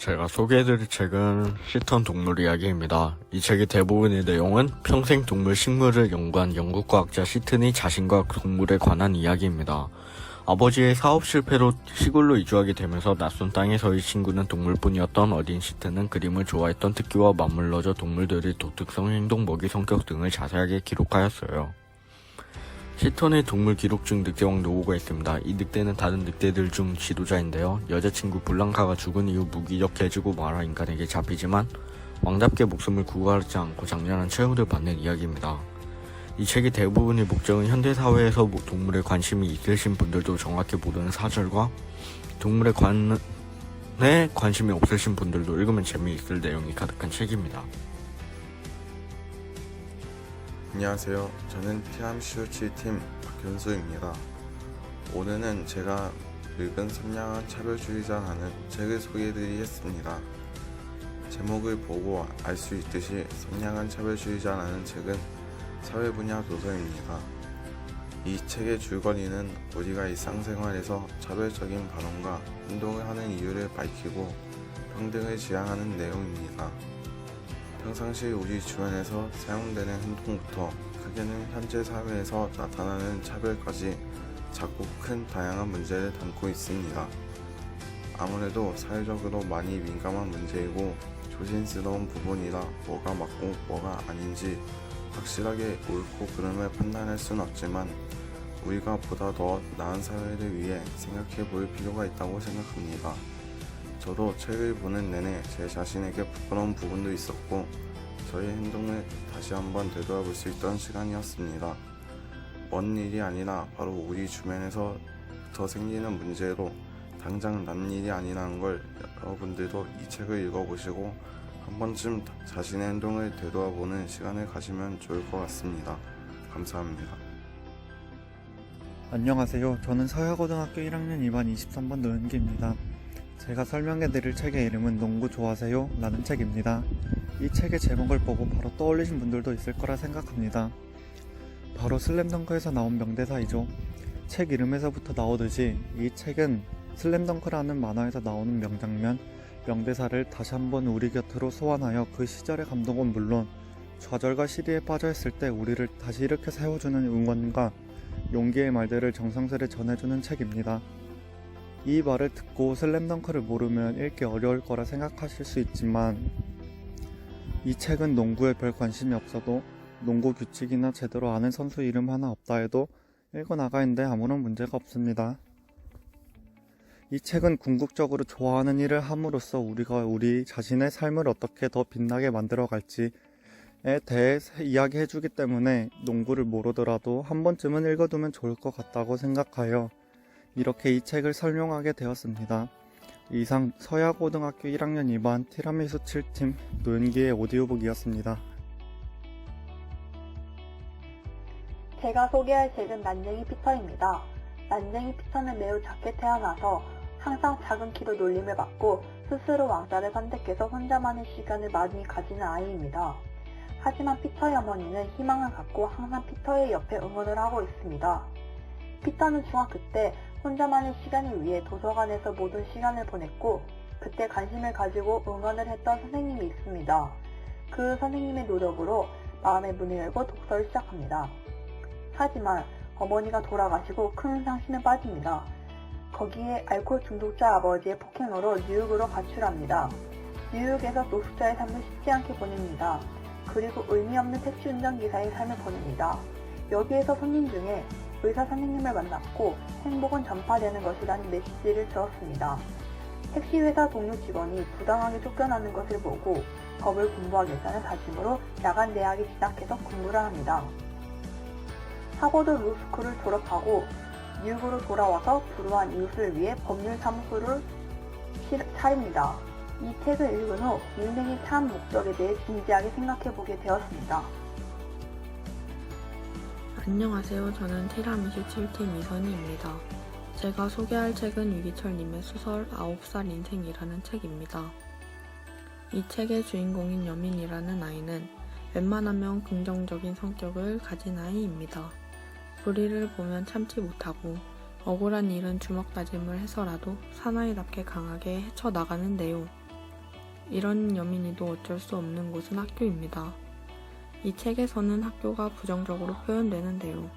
제가 소개해드릴 책은 시턴 동물 이야기입니다. 이 책의 대부분의 내용은 평생 동물 식물을 연구한 영국과학자 시튼이 자신과 동물에 관한 이야기입니다. 아버지의 사업 실패로 시골로 이주하게 되면서 낯선 땅에서의 친구는 동물뿐이었던 어린 시튼은 그림을 좋아했던 특기와 맞물러져 동물들의 독특성, 행동, 먹이, 성격 등을 자세하게 기록하였어요. 시턴의 동물 기록중 늑대왕 노우가 있습니다. 이 늑대는 다른 늑대들 중 지도자인데요. 여자친구 블랑카가 죽은 이후 무기력해지고 말아 인간에게 잡히지만 왕답게 목숨을 구하지 않고 장렬한 최후를 받는 이야기입니다. 이 책의 대부분의 목적은 현대사회에서 동물에 관심이 있으신 분들도 정확히 모르는 사절과 동물에 관심이 없으신 분들도 읽으면 재미있을 내용이 가득한 책입니다. 안녕하세요. 저는 티라미슈 7팀 박현수입니다. 오늘은 제가 읽은 선량한 차별주의자라는 책을 소개해드리겠습니다. 제목을 보고 알 수 있듯이 선량한 차별주의자라는 책은 사회 분야 도서입니다. 이 책의 줄거리는 우리가 일상생활에서 차별적인 발언과 행동을 하는 이유를 밝히고 평등을 지향하는 내용입니다. 평상시 우리 주변에서 사용되는 행동부터 크게는 현재 사회에서 나타나는 차별까지 작고 큰 다양한 문제를 담고 있습니다. 아무래도 사회적으로 많이 민감한 문제이고 조심스러운 부분이라 뭐가 맞고 뭐가 아닌지 확실하게 옳고 그름을 판단할 순 없지만 우리가 보다 더 나은 사회를 위해 생각해 볼 필요가 있다고 생각합니다. 저도 책을 보는 내내 제 자신에게 부끄러운 부분도 있었고 저의 행동을 다시 한번 되돌아볼 수 있던 시간이었습니다. 먼 일이 아니라 바로 우리 주변에서부터 생기는 문제로 당장 난 일이 아니라는 걸 여러분들도 이 책을 읽어보시고 한 번쯤 자신의 행동을 되돌아보는 시간을 가지면 좋을 것 같습니다. 감사합니다. 안녕하세요. 저는 서야고등학교 1학년 2반 23번 노현기입니다. 제가 설명해드릴 책의 이름은 농구 좋아하세요? 라는 책입니다. 이 책의 제목을 보고 바로 떠올리신 분들도 있을 거라 생각합니다. 바로 슬램덩크에서 나온 명대사이죠. 책 이름에서부터 나오듯이 이 책은 슬램덩크라는 만화에서 나오는 명장면, 명대사를 다시 한번 우리 곁으로 소환하여 그 시절의 감동은 물론 좌절과 시리에 빠져있을 때 우리를 다시 일으켜 세워주는 응원과 용기의 말들을 정성스레 전해주는 책입니다. 이 말을 듣고 슬램덩크를 모르면 읽기 어려울 거라 생각하실 수 있지만 이 책은 농구에 별 관심이 없어도 농구 규칙이나 제대로 아는 선수 이름 하나 없다 해도 읽어나가는데 아무런 문제가 없습니다. 이 책은 궁극적으로 좋아하는 일을 함으로써 우리가 우리 자신의 삶을 어떻게 더 빛나게 만들어갈지에 대해 이야기해주기 때문에 농구를 모르더라도 한 번쯤은 읽어두면 좋을 것 같다고 생각하여 이렇게 이 책을 설명하게 되었습니다. 이상 서야고등학교 1학년 2반 티라미수 7팀 노현기의 오디오북이었습니다. 제가 소개할 책은 난쟁이 피터입니다. 난쟁이 피터는 매우 작게 태어나서 항상 작은 키로 놀림을 받고 스스로 왕자를 선택해서 혼자만의 시간을 많이 가지는 아이입니다. 하지만 피터의 어머니는 희망을 갖고 항상 피터의 옆에 응원을 하고 있습니다. 피터는 중학교 때 혼자만의 시간을 위해 도서관에서 모든 시간을 보냈고 그때 관심을 가지고 응원을 했던 선생님이 있습니다. 그 선생님의 노력으로 마음의 문을 열고 독서를 시작합니다. 하지만 어머니가 돌아가시고 큰 상심에 빠집니다. 거기에 알코올 중독자 아버지의 폭행으로 뉴욕으로 가출합니다. 뉴욕에서 노숙자의 삶을 쉽지 않게 보냅니다. 그리고 의미 없는 택시 운전기사의 삶을 보냅니다. 여기에서 손님 중에 의사 선생님을 만났고 행복은 전파되는 것이라는 메시지를 들었습니다. 택시회사 동료 직원이 부당하게 쫓겨나는 것을 보고 법을 공부하겠다는 다짐으로 야간 대학에 진학해서 공부를 합니다. 하버드 로스쿨을 졸업하고 뉴욕으로 돌아와서 불우한 이웃을 위해 법률사무소를 차립니다. 이 책을 읽은 후 인생의 참 목적에 대해 진지하게 생각해보게 되었습니다. 안녕하세요. 저는 티라미슈 7팀 이선희입니다. 제가 소개할 책은 유기철님의 소설 9살 인생이라는 책입니다. 이 책의 주인공인 여민이라는 아이는 웬만하면 긍정적인 성격을 가진 아이입니다. 불의를 보면 참지 못하고 억울한 일은 주먹다짐을 해서라도 사나이답게 강하게 헤쳐나가는 내용. 이런 여민이도 어쩔 수 없는 곳은 학교입니다. 이 책에서는 학교가 부정적으로 표현되는데요.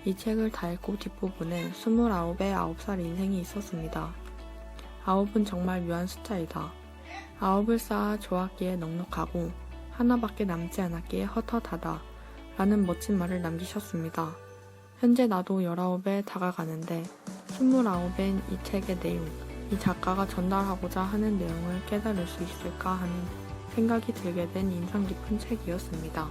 이 책을 다 읽고 뒷부분에 29의 9살 인생이 있었습니다. 9은 정말 묘한 숫자이다. 9을 쌓아 좋았기에 넉넉하고 하나밖에 남지 않았기에 헛헛하다 라는 멋진 말을 남기셨습니다. 현재 나도 19에 다가가는데 29엔 이 책의 내용, 이 작가가 전달하고자 하는 내용을 깨달을 수 있을까 하는 생각이 들게 된 인상 깊은 책이었습니다.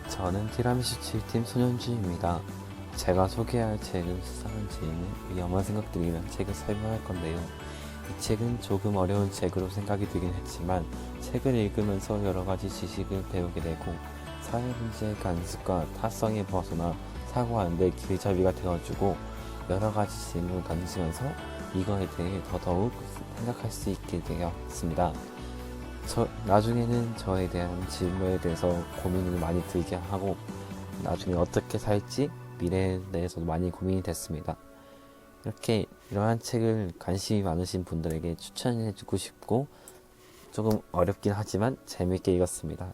저는 티라미수 7팀 손현주입니다. 제가 소개할 책은 수상한 지인의 위험한 생각들이라는 책을 설명할 건데요. 이 책은 조금 어려운 책으로 생각이 들긴 했지만 책을 읽으면서 여러가지 지식을 배우게 되고 사회문제의 간섭과 타성에 벗어나 사고하는 데 길잡이가 되어주고 여러가지 질문을 던지면서 이거에 대해 더더욱 생각할 수 있게 되었습니다. 나중에는 저에 대한 질문에 대해서 고민을 많이 들게 하고 나중에 어떻게 살지 미래에 대해서도 많이 고민이 됐습니다. 이러한 책을 관심이 많으신 분들에게 추천해주고 싶고 조금 어렵긴 하지만 재밌게 읽었습니다.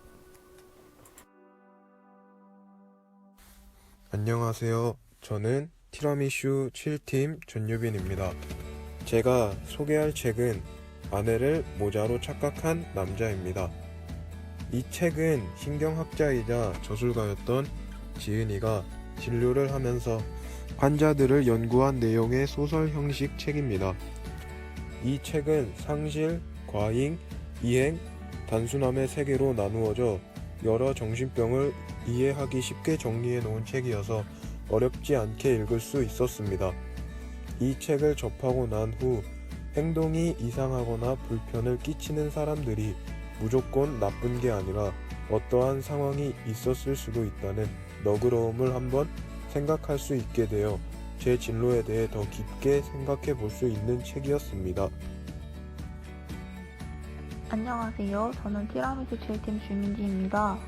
안녕하세요. 저는 티라미슈 7팀 전유빈입니다. 제가 소개할 책은 아내를 모자로 착각한 남자입니다. 이 책은 신경학자이자 저술가였던 지은이가 진료를 하면서 환자들을 연구한 내용의 소설 형식 책입니다. 이 책은 상실, 과잉, 이행, 단순함의 세 개로 나누어져 여러 정신병을 이해하기 쉽게 정리해 놓은 책이어서 어렵지 않게 읽을 수 있었습니다. 이 책을 접하고 난 후 행동이 이상하거나 불편을 끼치는 사람들이 무조건 나쁜 게 아니라 어떠한 상황이 있었을 수도 있다는 너그러움을 한번 생각할 수 있게 되어 제 진로에 대해 더 깊게 생각해 볼 수 있는 책이었습니다. 안녕하세요. 저는 티라미수 7팀 주민지입니다.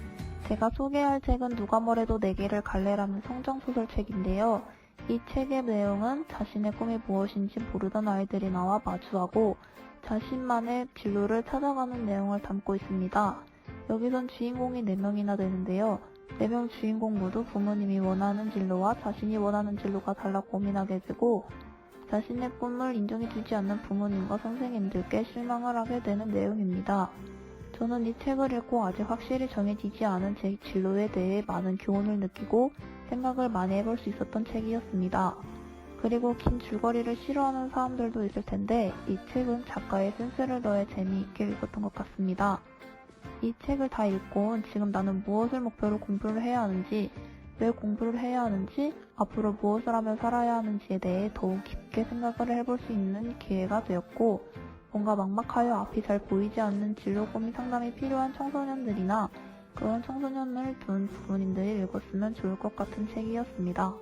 제가 소개할 책은 누가 뭐래도 내게를 갈래라는 성장소설 책인데요. 이 책의 내용은 자신의 꿈이 무엇인지 모르던 아이들이 나와 마주하고 자신만의 진로를 찾아가는 내용을 담고 있습니다. 여기선 주인공이 4명이나 되는데요. 4명 주인공 모두 부모님이 원하는 진로와 자신이 원하는 진로가 달라 고민하게 되고 자신의 꿈을 인정해주지 않는 부모님과 선생님들께 실망을 하게 되는 내용입니다. 저는 이 책을 읽고 아직 확실히 정해지지 않은 제 진로에 대해 많은 교훈을 느끼고 생각을 많이 해볼 수 있었던 책이었습니다. 그리고 긴 줄거리를 싫어하는 사람들도 있을 텐데 이 책은 작가의 센스를 더해 재미있게 읽었던 것 같습니다. 이 책을 다 읽고 지금 나는 무엇을 목표로 공부를 해야 하는지, 왜 공부를 해야 하는지, 앞으로 무엇을 하며 살아야 하는지에 대해 더욱 깊게 생각을 해볼 수 있는 기회가 되었고 뭔가 막막하여 앞이 잘 보이지 않는 진로 고민 상담이 필요한 청소년들이나 그런 청소년을 둔 부모님들이 읽었으면 좋을 것 같은 책이었습니다.